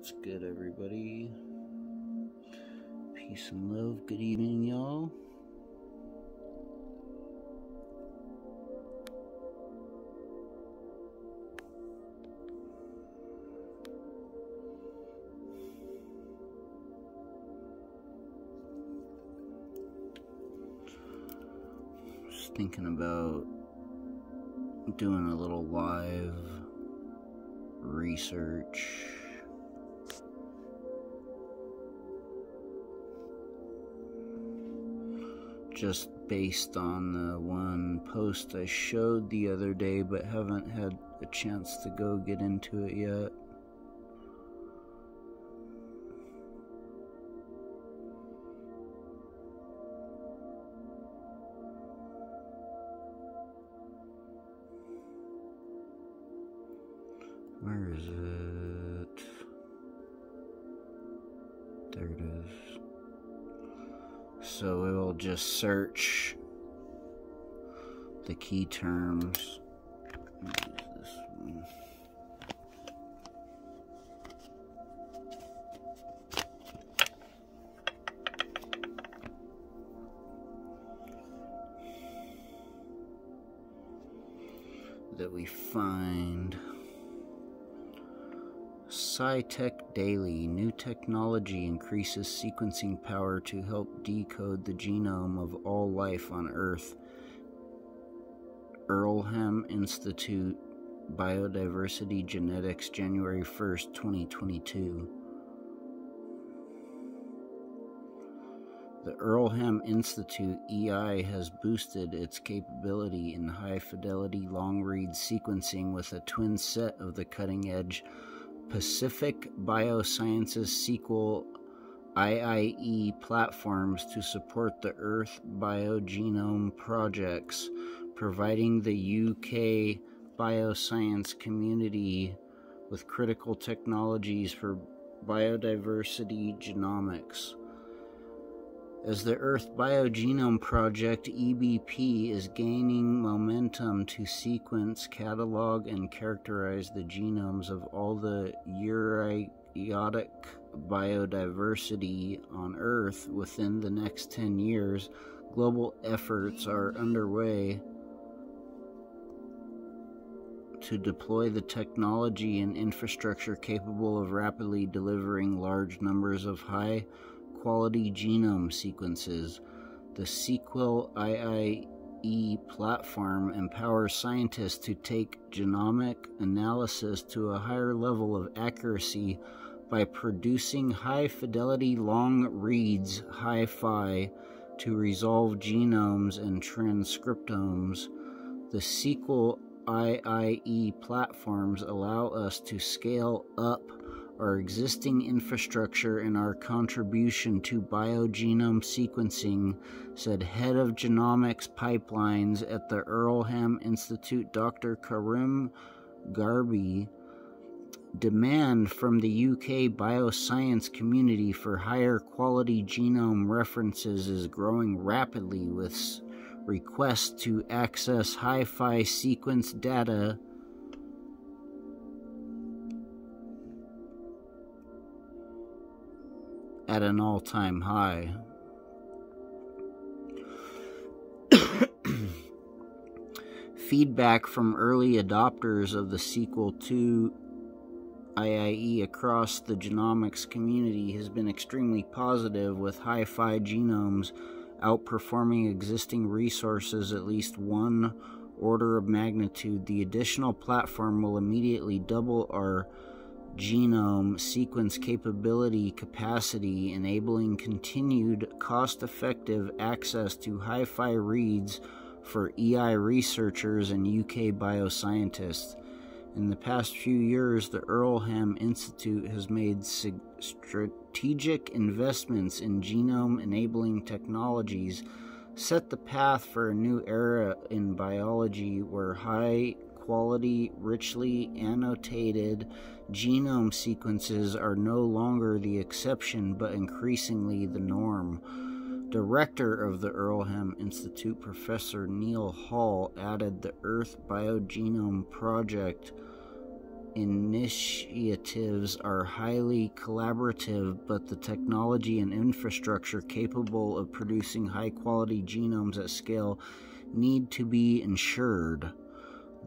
What's good, everybody? Peace and love. Good evening, y'all. Just thinking about doing a little live research. Just based on the one post I showed the other day, but haven't had a chance to go get into it yet. Where is it? There it is. So we will just search the key terms. What is this one? That we find. SciTech Daily. New technology increases sequencing power to help decode the genome of all life on Earth. Earlham Institute, Biodiversity Genetics, January 1st, 2022. The Earlham Institute, EI, has boosted its capability in high-fidelity long-read sequencing with a twin set of the cutting-edge Pacific Biosciences Sequel IIE platforms to support the Earth BioGenome projects, providing the UK bioscience community with critical technologies for biodiversity genomics. As the Earth BioGenome Project, EBP, is gaining momentum to sequence, catalog, and characterize the genomes of all the eukaryotic biodiversity on Earth within the next 10 years, global efforts are underway to deploy the technology and infrastructure capable of rapidly delivering large numbers of high-quality genome sequences. The Sequel IIE platform empowers scientists to take genomic analysis to a higher level of accuracy by producing high-fidelity long reads, HiFi, to resolve genomes and transcriptomes. The Sequel IIE platforms allow us to scale up our existing infrastructure and our contribution to biogenome sequencing, said Head of Genomics Pipelines at the Earlham Institute, Dr. Karim Garbi. Demand from the UK bioscience community for higher quality genome references is growing rapidly, with requests to access HiFi sequence data at an all-time high. Feedback from early adopters of the Sequel 2 IIE across the genomics community has been extremely positive, with HiFi genomes outperforming existing resources at least one order of magnitude. The additional platform will immediately double our genome sequence capacity, enabling continued cost-effective access to HiFi reads for EI researchers and UK bioscientists. In the past few years, the Earlham Institute has made strategic investments in genome-enabling technologies, set the path for a new era in biology where high-quality, richly annotated genome sequences are no longer the exception but increasingly the norm. Director of the Earlham Institute, Professor Neil Hall, added the Earth BioGenome Project initiatives are highly collaborative, but the technology and infrastructure capable of producing high-quality genomes at scale need to be ensured.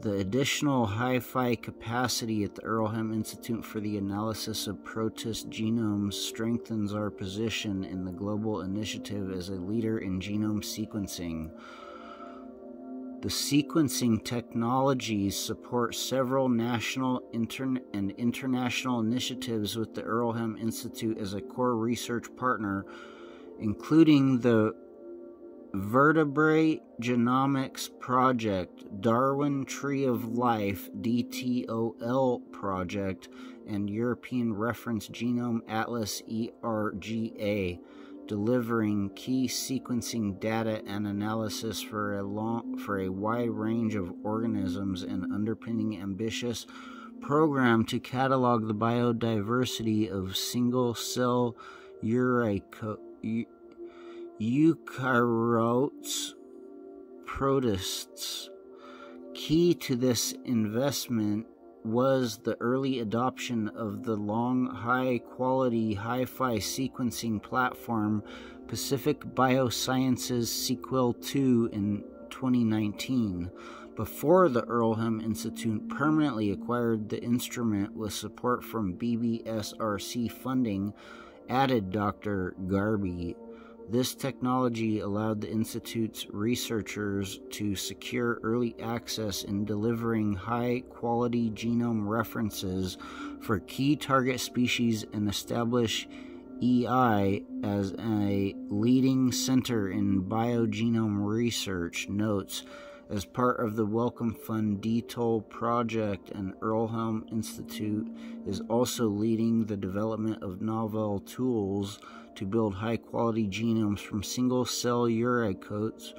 The additional hi-fi capacity at the Earlham Institute for the analysis of protist genomes strengthens our position in the global initiative as a leader in genome sequencing. The sequencing technologies support several national and international initiatives with the Earlham Institute as a core research partner, including the Vertebrate Genomics Project, Darwin Tree of Life (DTOL) project, and European Reference Genome Atlas (ERGA), delivering key sequencing data and analysis for a wide range of organisms and underpinning ambitious program to catalog the biodiversity of single-cell eukaryotes protists. Key to this investment was the early adoption of the high-quality hi-fi sequencing platform Pacific Biosciences Sequel II in 2019. Before the Earlham Institute permanently acquired the instrument with support from BBSRC funding, added Dr. Garby. This technology allowed the Institute's researchers to secure early access in delivering high-quality genome references for key target species and establish EI as a leading center in biogenome research. Notes, as part of the Wellcome Fund DTOL project, and Earlham Institute is also leading the development of novel tools to build high-quality genomes from single-cell eukaryotes.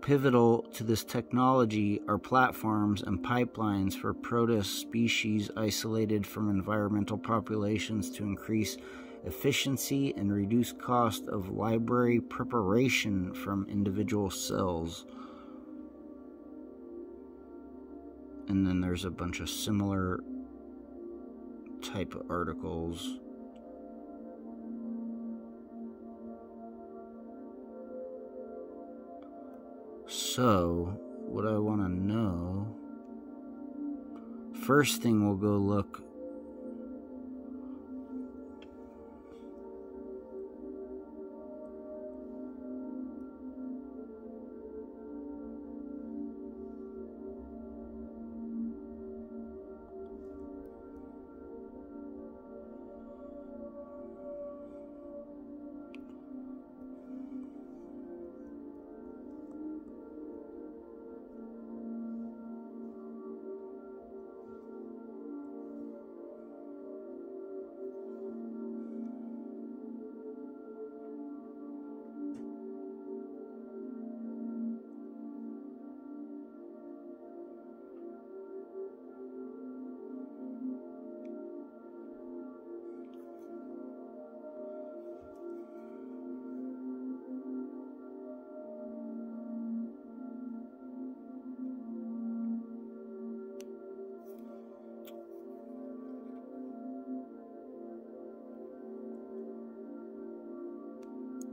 Pivotal to this technology are platforms and pipelines for protist species isolated from environmental populations to increase efficiency and reduce cost of library preparation from individual cells. And then there's a bunch of similar type of articles. So, what I want to know, first thing we'll go look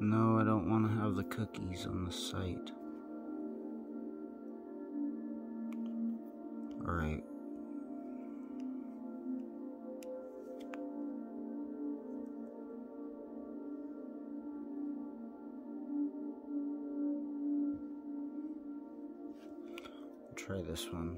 No, I don't want to have the cookies on the site. Alright. Try this one.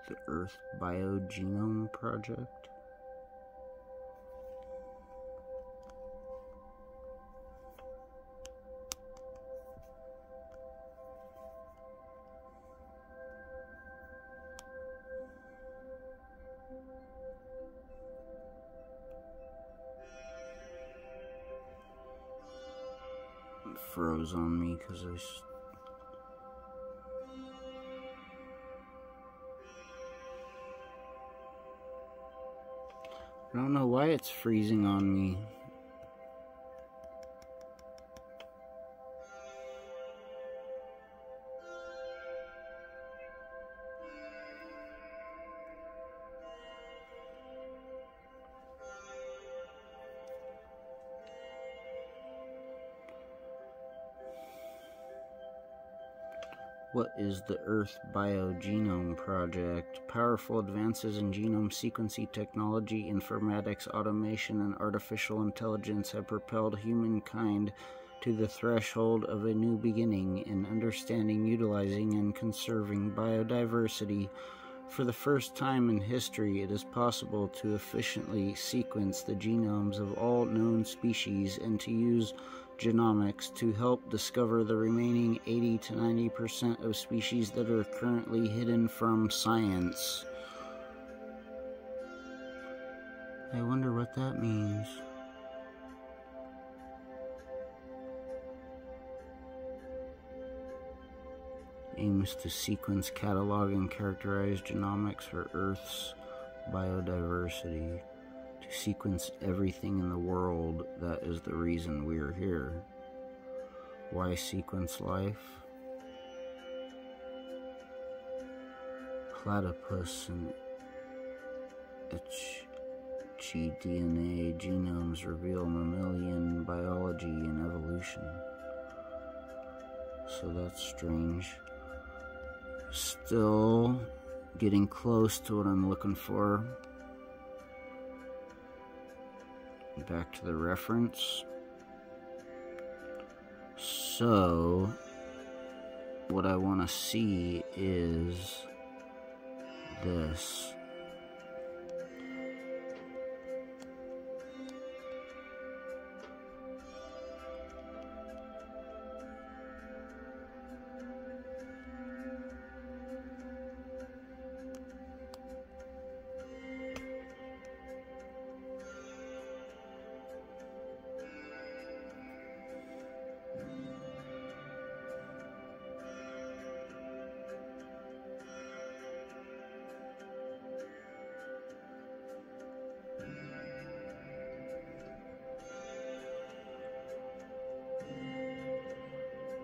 The Earth BioGenome Project. It froze on me because I don't know why it's freezing on me. What is the Earth BioGenome Project? Powerful advances in genome sequencing technology, informatics, automation, and artificial intelligence have propelled humankind to the threshold of a new beginning in understanding, utilizing, and conserving biodiversity. For the first time in history, it is possible to efficiently sequence the genomes of all known species and to use genomics to help discover the remaining 80 to 90% of species that are currently hidden from science. I wonder what that means. Aims to sequence, catalog, and characterize genomics for Earth's biodiversity. To sequence everything in the world, that is the reason we are here. Why sequence life? Platypus and HGDNA genomes reveal mammalian biology and evolution. So that's strange. Still getting close to what I'm looking for. Back to the reference. So, what I want to see is this.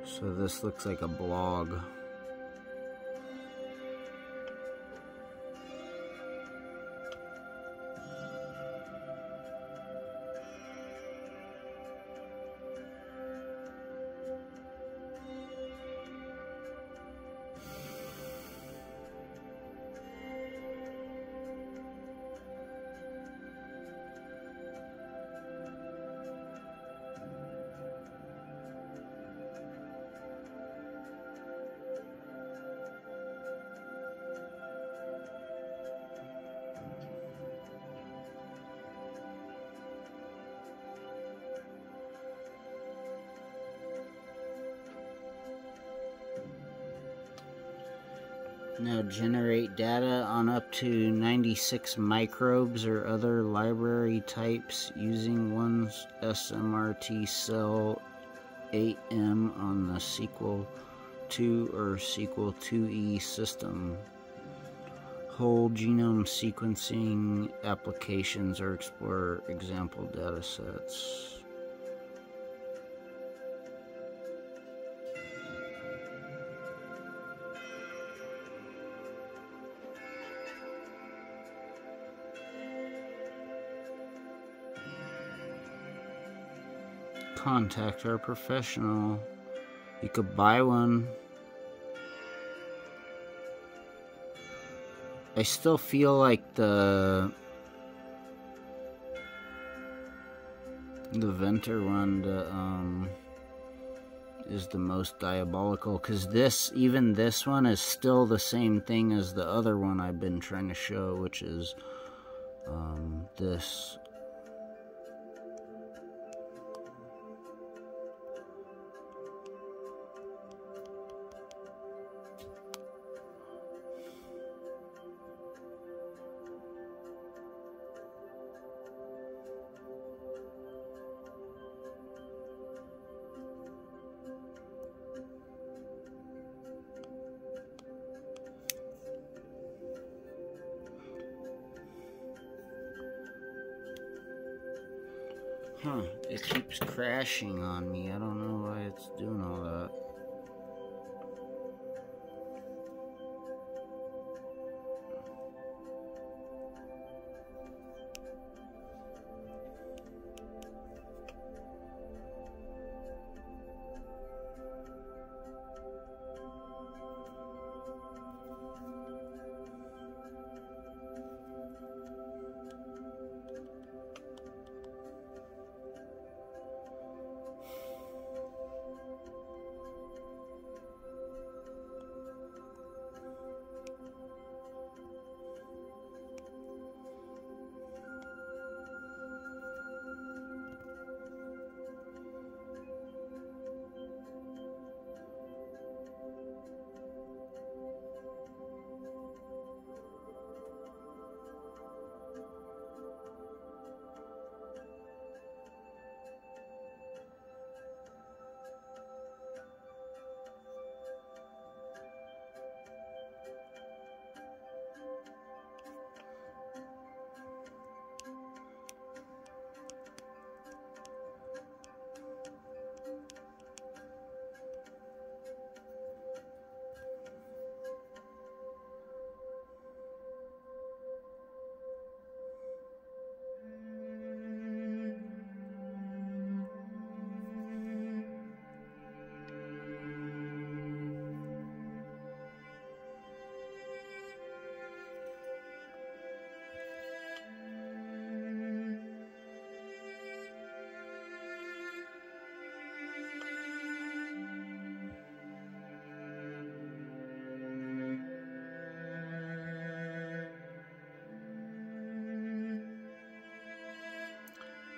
So this looks like a blog. Now generate data on up to 96 microbes or other library types using one SMRT cell 8M on the Sequel 2 or Sequel 2E system. Whole genome sequencing applications or explore example datasets. Contact our professional. You could buy one. I still feel like the Venter one is the most diabolical, because even this one is still the same thing as the other one I've been trying to show, which is this. Huh, it keeps crashing on me. I don't know why it's doing all that.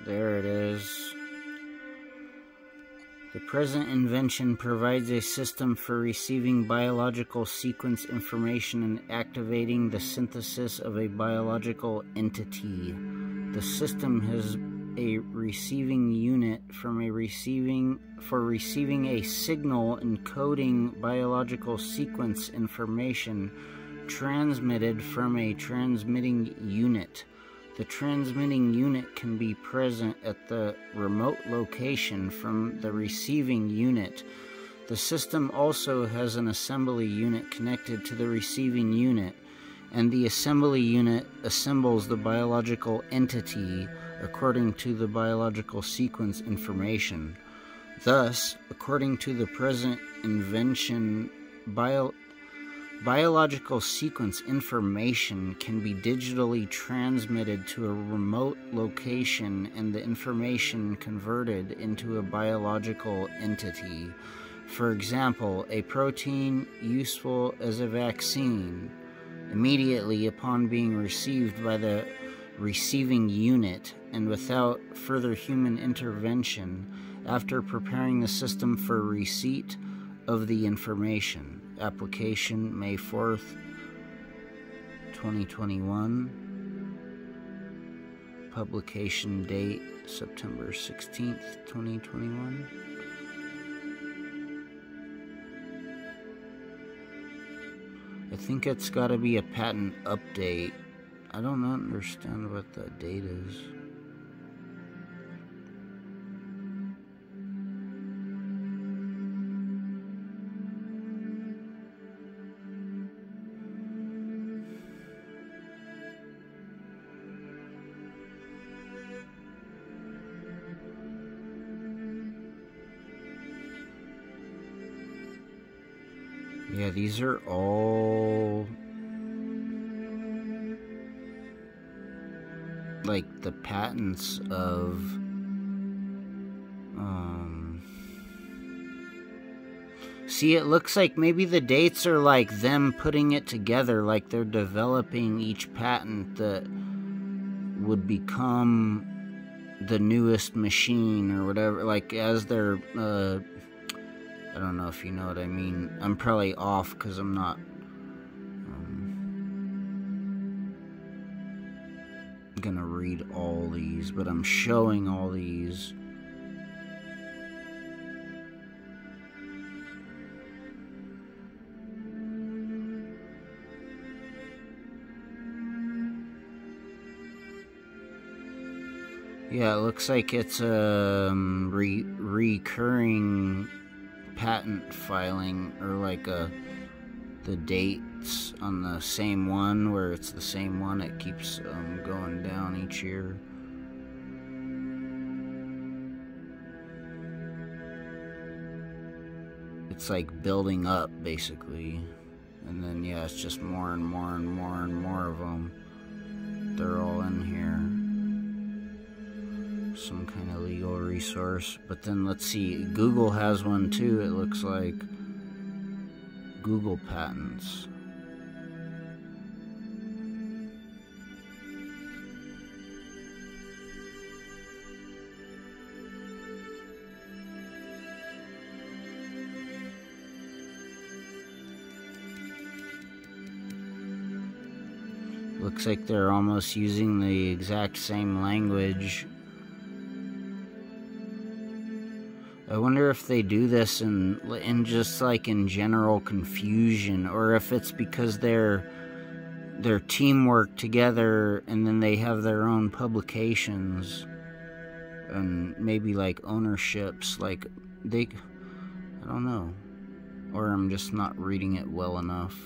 There it is. The present invention provides a system for receiving biological sequence information and activating the synthesis of a biological entity. The system has a receiving unit for receiving a signal encoding biological sequence information transmitted from a transmitting unit. The transmitting unit can be present at the remote location from the receiving unit. The system also has an assembly unit connected to the receiving unit, and the assembly unit assembles the biological entity according to the biological sequence information. Thus, according to the present invention, biological sequence information can be digitally transmitted to a remote location and the information converted into a biological entity. For example, a protein useful as a vaccine. Immediately upon being received by the receiving unit and without further human intervention, after preparing the system for receipt of the information. Application May 4th, 2021. Publication date September 16th, 2021. I think it's got to be a patent update. I don't understand what the date is. Yeah, these are all like the patents of See, it looks like maybe the dates are like them putting it together, like they're developing each patent that would become the newest machine or whatever, like as they're, I don't know if you know what I mean. I'm probably off because I'm not gonna read all these, but I'm showing all these. Yeah, it looks like it's a recurring patent filing, or like the dates on the same one, where it's the same one, it keeps going down each year. It's like building up, basically. And then, yeah, it's just more and more and more and more of them. They're all in here. Some kind of legal resource. But then, let's see, Google has one too, it looks like. Google patents. Looks like they're almost using the exact same language. I wonder if they do this in just like in general confusion, or if it's because they're teamwork together and then they have their own publications and maybe like ownerships, like I don't know, or I'm just not reading it well enough.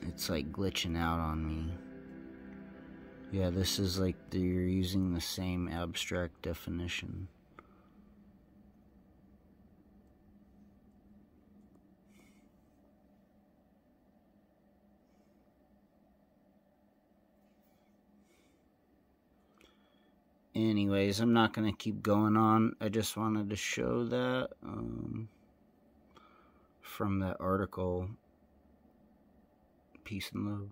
It's like glitching out on me. Yeah, this is like you're using the same abstract definition. Anyways, I'm not going to keep going on. I just wanted to show that from that article. Peace and love.